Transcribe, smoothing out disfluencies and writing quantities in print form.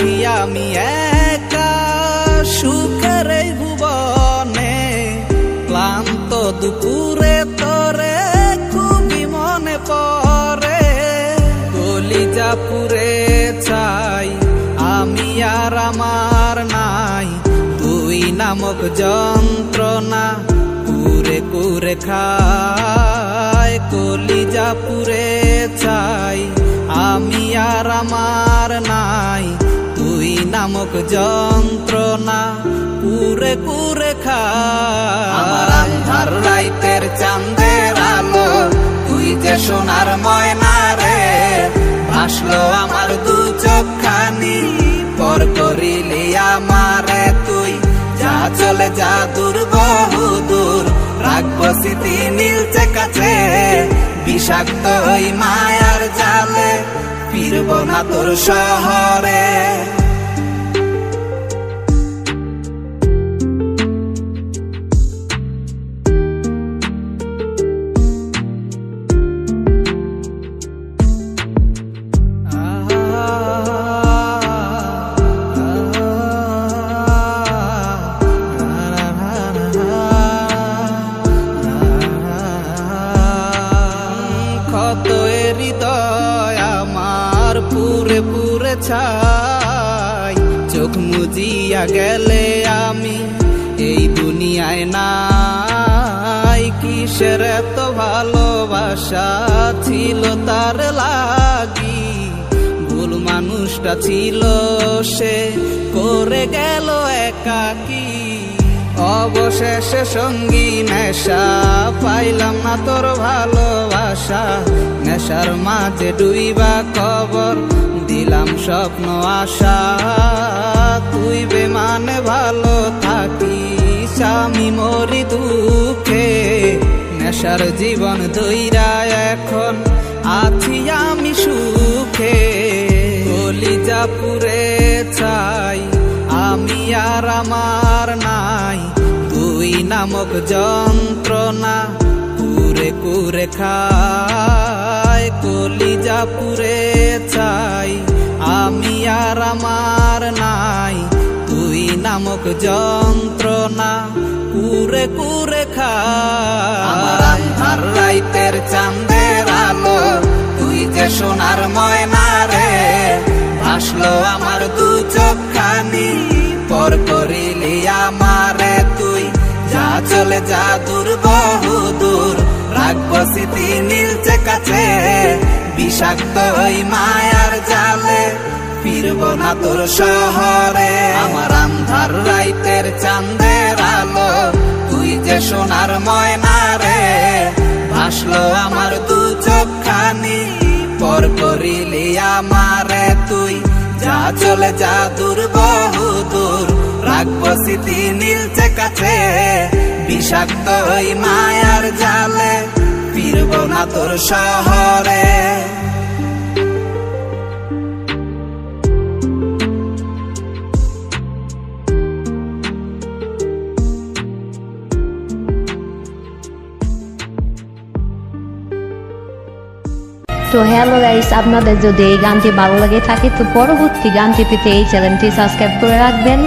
আছি আমি একা সুখের এই ভুবনে, ক্লান্ত দুপুরে তোরে খুবই মনে পড়ে। কলিজা পুরে চাই আমি আর আমার নাই, তুই নামক যন্ত্রণা কুরে কুরে খায়। কলিজা পুরে চাই আমি আর আমার নাই, তুই নামক যন্ত্রণা কুরে কুরে খায়। আমার আন্ধার রাইতের চাঁদের আলো, তুই যে সোনার ময়না রে, ভাসলো আমার দু চোখখানি, পর করিলি আমারে তুই। যা চলে যা দূর বহু দূর, রাখবো স্মৃতি নীলচে কাছে, বিষাক্ত ওই মায়ার জালে ফিরবো না তোর শহরে। হৃদয় আমার পুরে পুরে ছাই, চোখ মুজিয়া গেলে আমি এই দুনিয়ায় নাই। কিসের এত ভালোবাসা ছিল তার লাগি, ভুল মানুষটা ছিল সে, করে গেল একাকী। অবশেষে সঙ্গী নেশা, পাইলাম না তোর ভালোবাসা, নেশার মাঝে ডুইবা কবর দিলাম স্বপ্ন আশা। তুই বেমানে ভালো থাকিস, আমি মরি দুঃখে, নেশার জীবন ধইরা এখন আছি আমি সুখে। কলিজা পুরে চাই আমি আর আমার নাই, তুই নামক যন্ত্রণা কুরে কুরে খায়। কলিজা পুরে চাই আমি আর আমার নাই, তুই নামক যন্ত্রণা কুরে কুরে খায়। আমার আন্ধার রাইতের চাঁদের আলো, তুই যে সোনার ময়না রে, ভাসলো আমার দু চোখখানি, পর করিলি আমারে তুই। যা চলে যা দূর বহু দূর, রাখবো স্মৃতি নীলচে কাছে, বিষাক্ত ওই মায়ার জালে ফিরবো না তোর শহরে। আমার আন্ধার রাইতের চাঁদের আলো, তুই যে সোনার ময়না রে, ভাসলো আমার দু চোখখানি, পর করিলি আমারে তুই। যা চলে যা দূর বহু দূর, রাখবো স্মৃতি নীলচে কাছে, বিষাক্ত ওই মায়ার জালে ফিরবো না তোর শহরে। তো হ্যালো গাইস, আপনাদের যদি এই গানটি ভালো লাগে থাকে তো পরবর্তী গানটি পেতে এই চ্যানেলটি সাবস্ক্রাইব করে রাখবেন।